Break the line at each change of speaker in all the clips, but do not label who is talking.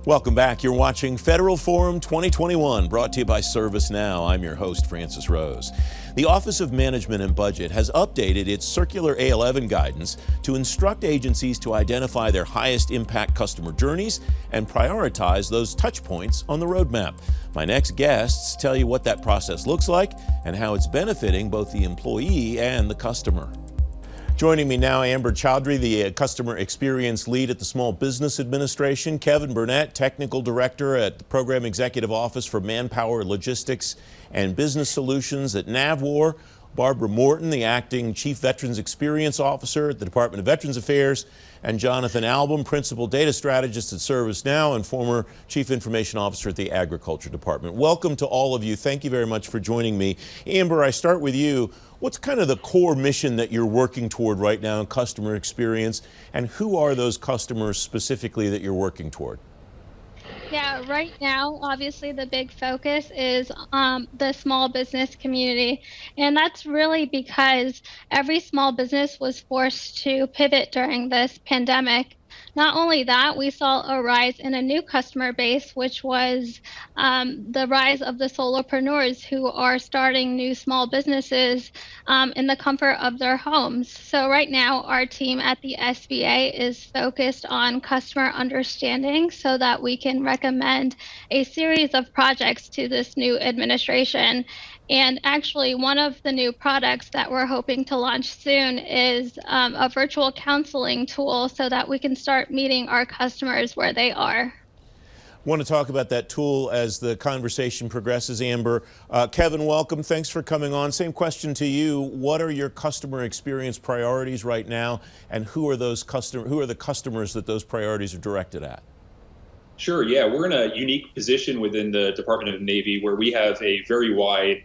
Welcome back. You're watching Federal Forum 2021, brought to you by ServiceNow. I'm your host, Francis Rose. The Office of Management and Budget has updated its Circular A11 guidance to instruct agencies to identify their highest impact customer journeys and prioritize those touch points on the roadmap. My next guests tell you what that process looks like and how it's benefiting both the employee and the customer. Joining me now, Amber Chaudhry, the Customer Experience Lead at the Small Business Administration, Kevin Burnett, Technical Director at the Program Executive Office for Manpower, Logistics, and Business Solutions at NAVWAR, Barbara Morton, the Acting Chief Veterans Experience Officer at the Department of Veterans Affairs, and Jonathan Album, Principal Data Strategist at ServiceNow and former Chief Information Officer at the Agriculture Department. Welcome to all of you. Thank you very much for joining me. Amber, I start with you. What's kind of the core mission that you're working toward right now in customer experience, and who are those customers specifically that you're working toward?
Yeah, right now, obviously the big focus is the small business community. And that's really because every small business was forced to pivot during this pandemic. Not only that, we saw a rise in a new customer base, which was the rise of the solopreneurs who are starting new small businesses in the comfort of their homes. So right now, our team at the SBA is focused on customer understanding so that we can recommend a series of projects to this new administration. And actually, one of the new products that we're hoping to launch soon is a virtual counseling tool so that we can start meeting our customers where they are.
I want to talk about that tool as the conversation progresses, Amber. Kevin, welcome. Thanks for coming on. Same question to you. What are your customer experience priorities right now, and who are the customers that those priorities are directed at?
Sure, yeah. We're in a unique position within the Department of the Navy where we have a very wide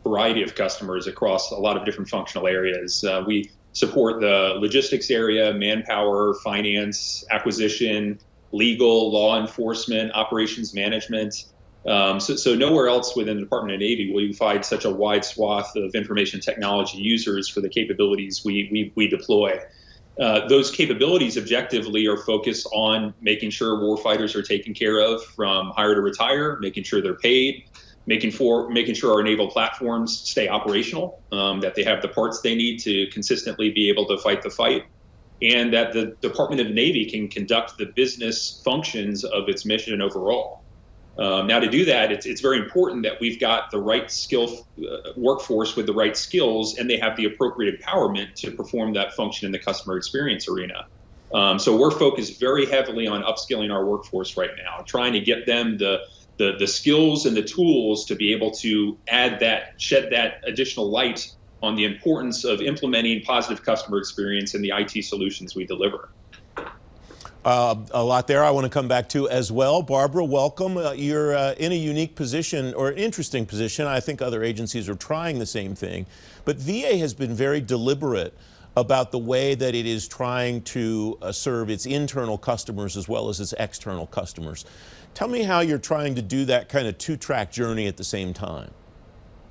variety of customers across a lot of different functional areas. We support the logistics area, manpower, finance, acquisition, legal, law enforcement, operations management. So nowhere else within the Department of the Navy will you find such a wide swath of information technology users for the capabilities we deploy. Those capabilities objectively are focused on making sure warfighters are taken care of from hire to retire, making sure they're paid, making sure our naval platforms stay operational, that they have the parts they need to consistently be able to fight the fight, and that the Department of the Navy can conduct the business functions of its mission overall. Now, to do that, it's very important that we've got the right workforce with the right skills, and they have the appropriate empowerment to perform that function in the customer experience arena. So we're focused very heavily on upskilling our workforce right now, trying to get them the skills and the tools to be able to shed that additional light on the importance of implementing positive customer experience in the IT solutions we deliver.
A lot there I want to come back to as well. Barbara, welcome. You're in a unique position, or an interesting position. I think other agencies are trying the same thing. But VA has been very deliberate about the way that it is trying to serve its internal customers as well as its external customers. Tell me how you're trying to do that kind of two-track journey at the same time.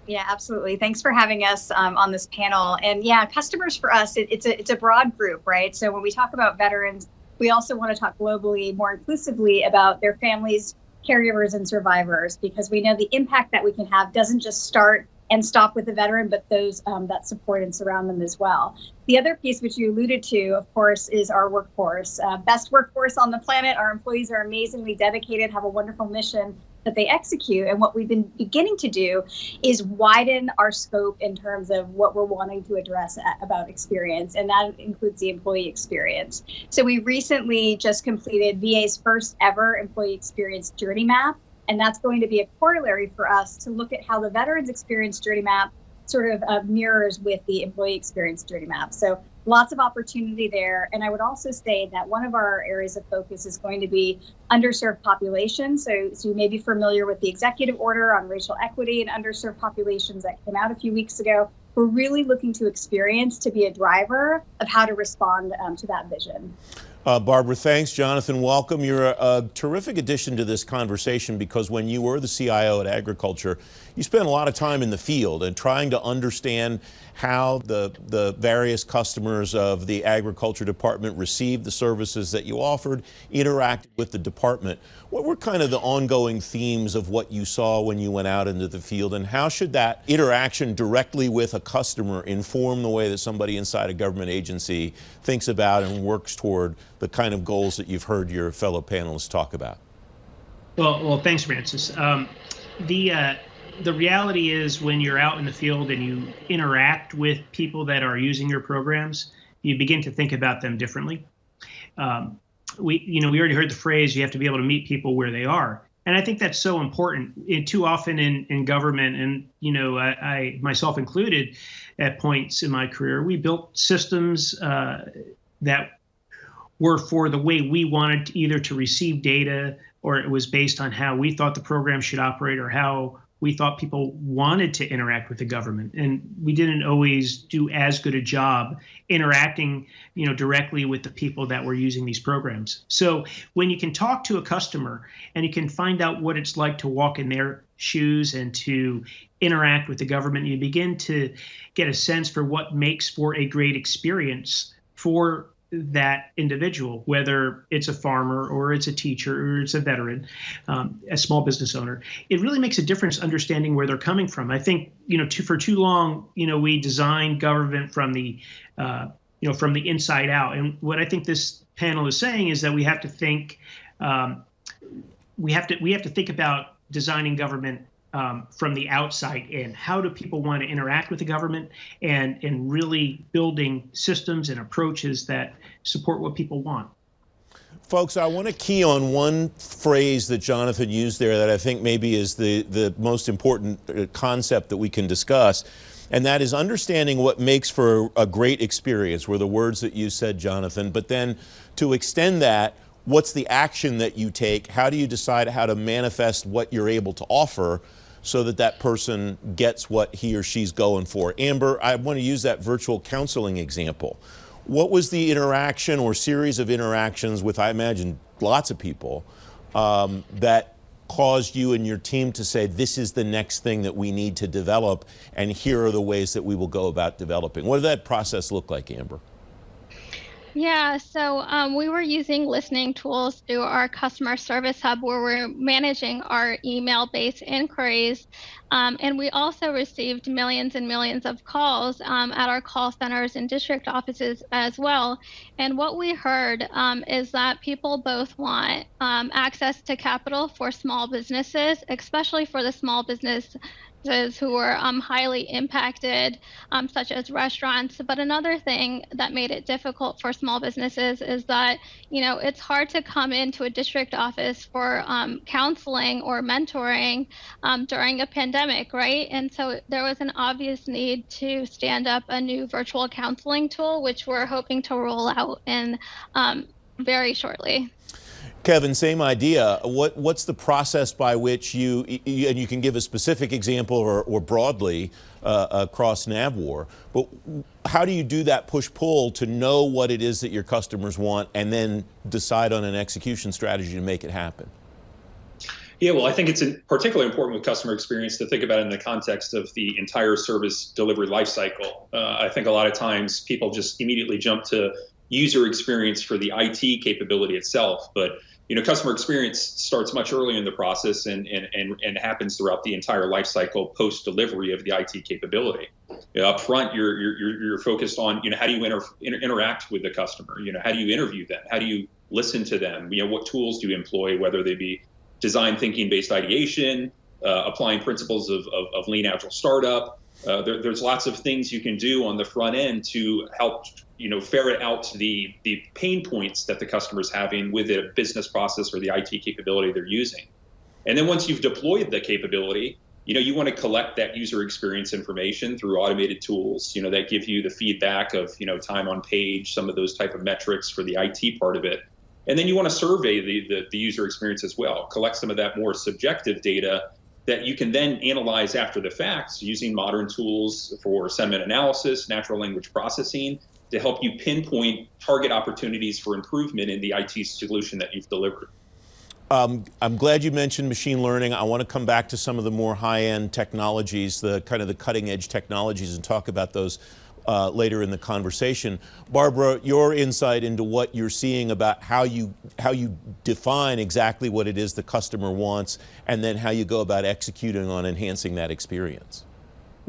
Yeah, absolutely. Thanks for having us on this panel. And yeah, customers for us, it's a broad group, right? So when we talk about veterans, we also want to talk globally, more inclusively about their families, caregivers, and survivors, because we know the impact that we can have doesn't just start and stop with the veteran, but those that support and surround them as well. The other piece, which you alluded to, of course, is our workforce. Best workforce on the planet. Our employees are amazingly dedicated, have a wonderful mission that they execute. And what we've been beginning to do is widen our scope in terms of what we're wanting to address about experience, and that includes the employee experience. So we recently just completed VA's first ever employee experience journey map, and that's going to be a corollary for us to look at how the Veterans Experience Journey Map sort of mirrors with the Employee Experience Journey Map. So lots of opportunity there. And I would also say that one of our areas of focus is going to be underserved populations. So you may be familiar with the executive order on racial equity and underserved populations that came out a few weeks ago. We're really looking to experience to be a driver of how to respond to that vision.
Barbara, thanks. Jonathan, welcome. You're a terrific addition to this conversation because when you were the CIO at Agriculture, you spent a lot of time in the field and trying to understand how the various customers of the Agriculture Department received the services that you offered, interacted with the department. What were kind of the ongoing themes of what you saw when you went out into the field, and how should that interaction directly with a customer inform the way that somebody inside a government agency thinks about and works toward the kind of goals that you've heard your fellow panelists talk about?
Well, thanks, Francis. The reality is when you're out in the field and you interact with people that are using your programs, you begin to think about them differently. We already heard the phrase, you have to be able to meet people where they are. And I think that's so important. Too often in government, and I myself included at points in my career, we built systems that were for the way we wanted either to receive data, or it was based on how we thought the program should operate, or how we thought people wanted to interact with the government. And we didn't always do as good a job interacting, directly with the people that were using these programs. So when you can talk to a customer and you can find out what it's like to walk in their shoes and to interact with the government, you begin to get a sense for what makes for a great experience for that individual, whether it's a farmer or it's a teacher or it's a veteran, a small business owner. It really makes a difference understanding where they're coming from. I think, for too long, we designed government from the inside out. And what I think this panel is saying is that we have to think, we have to think about designing government from the outside in. How do people want to interact with the government, and really building systems and approaches that support what people want.
Folks, I want to key on one phrase that Jonathan used there that I think maybe is the most important concept that we can discuss, and that is understanding what makes for a great experience, were the words that you said, Jonathan, but then to extend that, what's the action that you take? How do you decide how to manifest what you're able to offer so that that person gets what he or she's going for? Amber, I want to use that virtual counseling example. What was the interaction or series of interactions with, I imagine, lots of people that caused you and your team to say, this is the next thing that we need to develop, and here are the ways that we will go about developing? What did that process look like, Amber?
Yeah, so we were using listening tools through our customer service hub where we're managing our email-based inquiries. And we also received millions and millions of calls at our call centers and district offices as well. And what we heard is that people both want access to capital for small businesses, especially for the small businesses who were highly impacted, such as restaurants. But another thing that made it difficult for small businesses is that, it's hard to come into a district office for counseling or mentoring during a pandemic, right? And so there was an obvious need to stand up a new virtual counseling tool, which we're hoping to roll out in very shortly.
Kevin, same idea. What's the process by which you and you can give a specific example or broadly across NAVWAR, but how do you do that push-pull to know what it is that your customers want and then decide on an execution strategy to make it happen?
Yeah, well, I think it's particularly important with customer experience to think about it in the context of the entire service delivery lifecycle. I think a lot of times people just immediately jump to user experience for the IT capability itself, but customer experience starts much earlier in the process and happens throughout the entire life cycle post delivery of the IT capability. Up front, you're focused on how do you interact with the customer? How do you interview them? How do you listen to them? What tools do you employ? Whether they be design thinking based ideation, applying principles of lean agile startup. There's lots of things you can do on the front end to help ferret out the pain points that the customer's having with a business process or the IT capability they're using. And then once you've deployed the capability, you want to collect that user experience information through automated tools, that give you the feedback of, time on page, some of those type of metrics for the IT part of it. And then you want to survey the user experience as well, collect some of that more subjective data that you can then analyze after the fact using modern tools for sentiment analysis, natural language processing, to help you pinpoint target opportunities for improvement in the IT solution that you've delivered.
I'm glad you mentioned machine learning. I want to come back to some of the more high-end technologies, the kind of the cutting-edge technologies, and talk about those later in the conversation. Barbara, your insight into what you're seeing about how you define exactly what it is the customer wants, and then how you go about executing on enhancing that experience.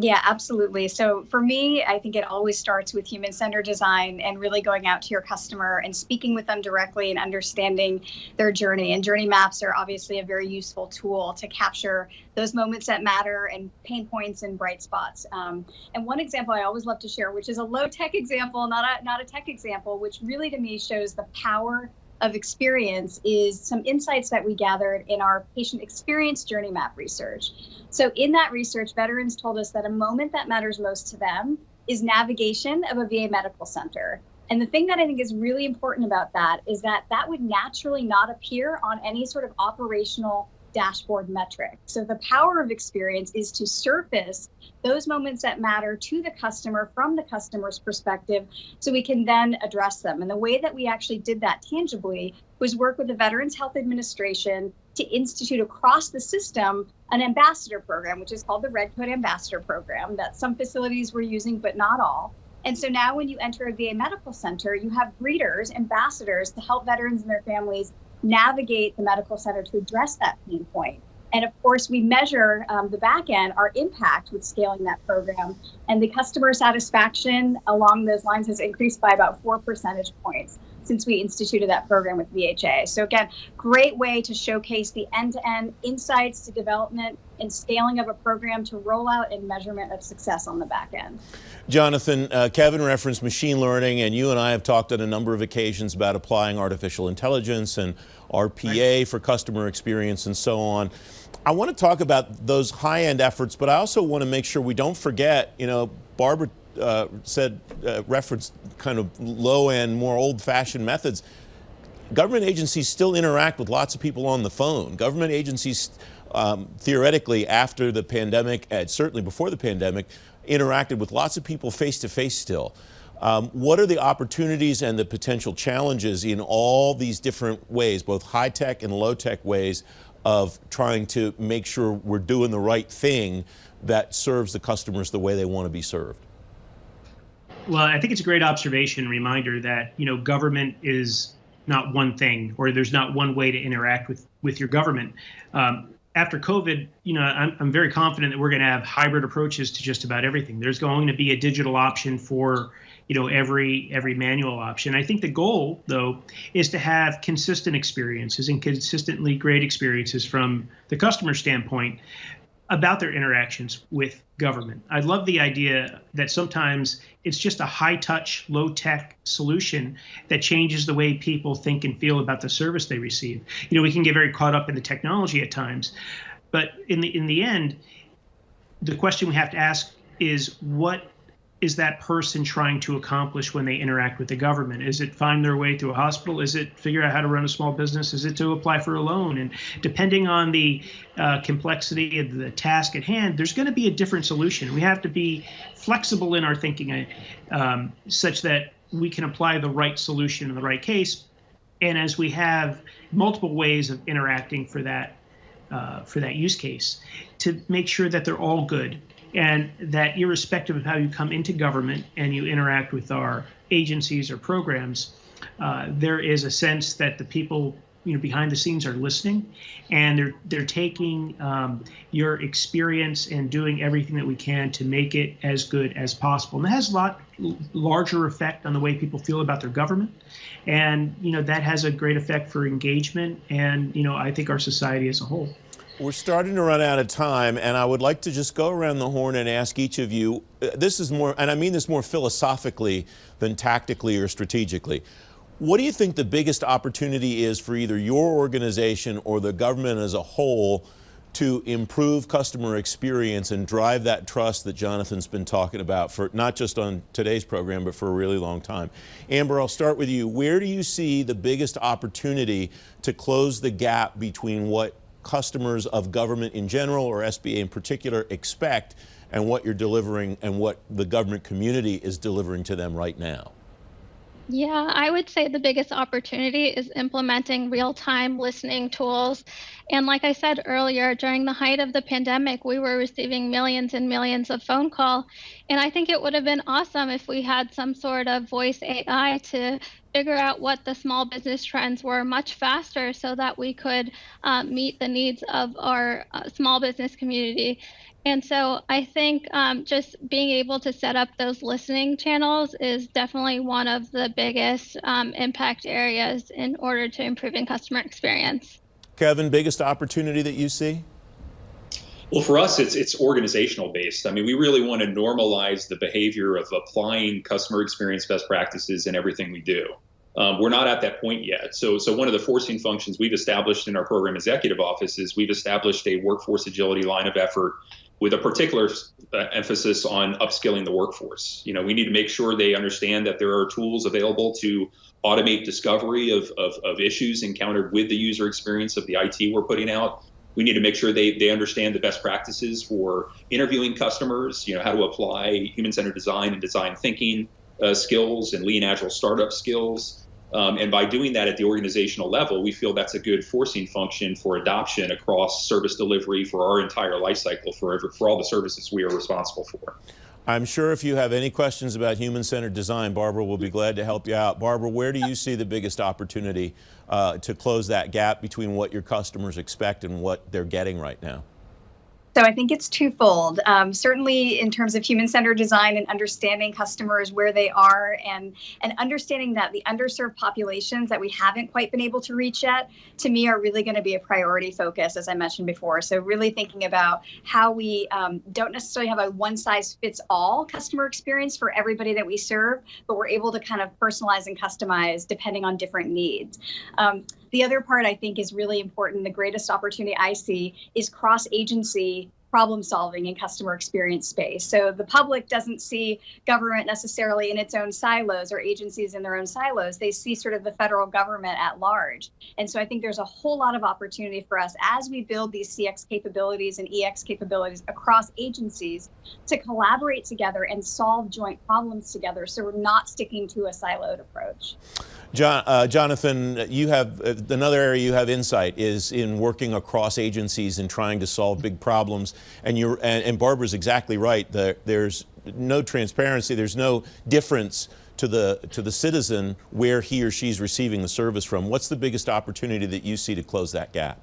Yeah, absolutely. So for me, I think it always starts with human-centered design and really going out to your customer and speaking with them directly and understanding their journey. And journey maps are obviously a very useful tool to capture those moments that matter and pain points and bright spots. And one example I always love to share, which is a low-tech example, not a tech example, which really to me shows the power of experience, is some insights that we gathered in our patient experience journey map research. So in that research, veterans told us that a moment that matters most to them is navigation of a VA medical center. And the thing that I think is really important about that is that that would naturally not appear on any sort of operational dashboard metric. So the power of experience is to surface those moments that matter to the customer from the customer's perspective, so we can then address them. And the way that we actually did that tangibly was work with the Veterans Health Administration to institute across the system an ambassador program, which is called the Red Coat Ambassador Program, that some facilities were using, but not all. And so now when you enter a VA medical center, you have greeters, ambassadors, to help veterans and their families navigate the medical center to address that pain point. And of course, we measure the back end, our impact with scaling that program. And the customer satisfaction along those lines has increased by about 4 percentage points since we instituted that program with VHA. So again, great way to showcase the end-to-end insights to development and scaling of a program to rollout and measurement of success on the back end.
Jonathan, Kevin referenced machine learning, and you and I have talked on a number of occasions about applying artificial intelligence and RPA for customer experience and so on. I want to talk about those high-end efforts, but I also want to make sure we don't forget, Barbara referenced kind of low-end, more old-fashioned methods. Government agencies still interact with lots of people on the phone. Government agencies, theoretically, after the pandemic, and certainly before the pandemic, interacted with lots of people face-to-face still. What are the opportunities and the potential challenges in all these different ways, both high-tech and low-tech ways, of trying to make sure we're doing the right thing that serves the customers the way they want to be served?
Well, I think it's a great observation, reminder that, government is not one thing, or there's not one way to interact with your government. After COVID, I'm very confident that we're going to have hybrid approaches to just about everything. There's going to be a digital option for every manual option. I think the goal, though, is to have consistent experiences and consistently great experiences from the customer standpoint about their interactions with government. I love the idea that sometimes it's just a high-touch, low-tech solution that changes the way people think and feel about the service they receive. We can get very caught up in the technology at times, but in the end, the question we have to ask is, what is that person trying to accomplish when they interact with the government? Is it find their way to a hospital? Is it figure out how to run a small business? Is it to apply for a loan? And depending on the complexity of the task at hand, there's going to be a different solution. We have to be flexible in our thinking such that we can apply the right solution in the right case. And as we have multiple ways of interacting for that use case, to make sure that they're all good, and that irrespective of how you come into government and you interact with our agencies or programs, there is a sense that the people behind the scenes are listening, and they're taking your experience and doing everything that we can to make it as good as possible. And that has a lot larger effect on the way people feel about their government, and that has a great effect for engagement and I think our society as a whole.
We're starting to run out of time, and I would like to just go around the horn and ask each of you, this is more, and I mean this more philosophically than tactically or strategically. What do you think the biggest opportunity is for either your organization or the government as a whole to improve customer experience and drive that trust that Jonathan's been talking about for not just on today's program, but for a really long time? Amber, I'll start with you. Where do you see the biggest opportunity to close the gap between what customers of government in general, or SBA in particular, expect and what you're delivering and what the government community is delivering to them right now?
Yeah, I would say the biggest opportunity is implementing real-time listening tools. And like I said earlier, during the height of the pandemic, we were receiving millions and millions of phone call. And I think it would have been awesome if we had some sort of voice AI to figure out what the small business trends were much faster so that we could meet the needs of our small business community. And so I think just being able to set up those listening channels is definitely one of the biggest impact areas in order to improving customer experience.
Kevin, biggest opportunity that you see?
Well, for us, it's organizational based. I mean, we really want to normalize the behavior of applying customer experience best practices in everything we do. We're not at that point yet. So one of the forcing functions we've established in our program executive office is we've established a workforce agility line of effort with a particular emphasis on upskilling the workforce. You know, we need to make sure they understand that there are tools available to automate discovery of issues encountered with the user experience of the IT we're putting out. We need to make sure they understand the best practices for interviewing customers, you know, how to apply human-centered design and design thinking skills and lean agile startup skills. And by doing that at the organizational level, we feel that's a good forcing function for adoption across service delivery for our entire life cycle for all the services we are responsible for.
I'm sure if you have any questions about human-centered design, Barbara will be glad to help you out. Barbara, where do you see the biggest opportunity to close that gap between what your customers expect and what they're getting right now?
So I think it's twofold. Certainly in terms of human-centered design and understanding customers where they are and understanding that the underserved populations that we haven't quite been able to reach yet, to me, are really going to be a priority focus, as I mentioned before. So really thinking about how we don't necessarily have a one-size-fits-all customer experience for everybody that we serve, but we're able to kind of personalize and customize depending on different needs. The other part I think is really important. The greatest opportunity I see is cross-agency problem solving in customer experience space. So the public doesn't see government necessarily in its own silos or agencies in their own silos. They see sort of the federal government at large. And so I think there's a whole lot of opportunity for us as we build these CX capabilities and EX capabilities across agencies to collaborate together and solve joint problems together. So we're not sticking to a siloed approach.
Jonathan, you have another area you have insight is in working across agencies and trying to solve big problems. And Barbara's exactly right. There's no transparency. There's no difference to the citizen where he or she's receiving the service from. What's the biggest opportunity that you see to close that gap?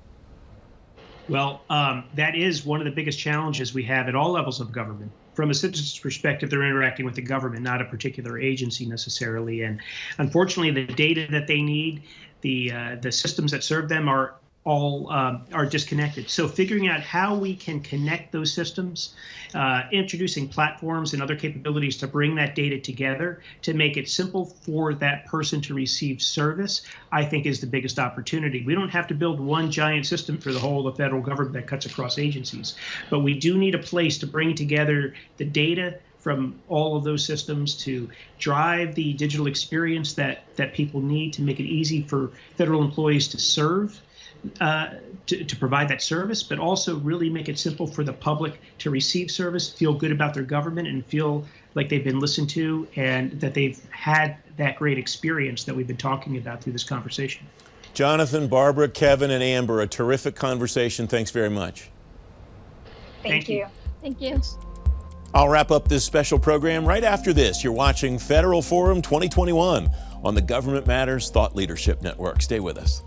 Well, that is one of the biggest challenges we have at all levels of government. From a citizen's perspective, they're interacting with the government, not a particular agency necessarily. And unfortunately, the data that they need, the systems that serve them are all are disconnected. So figuring out how we can connect those systems, introducing platforms and other capabilities to bring that data together to make it simple for that person to receive service, I think is the biggest opportunity. We don't have to build one giant system for the whole of the federal government that cuts across agencies, but we do need a place to bring together the data from all of those systems to drive the digital experience that people need to make it easy for federal employees to serve, to provide that service, but also really make it simple for the public to receive service, feel good about their government, and feel like they've been listened to and that they've had that great experience that we've been talking about through this conversation.
Jonathan, Barbara, Kevin, and Amber, a terrific conversation. Thanks very much.
Thank you.
Thank you.
I'll wrap up this special program right after this. You're watching Federal Forum 2021 on the Government Matters Thought Leadership Network. Stay with us.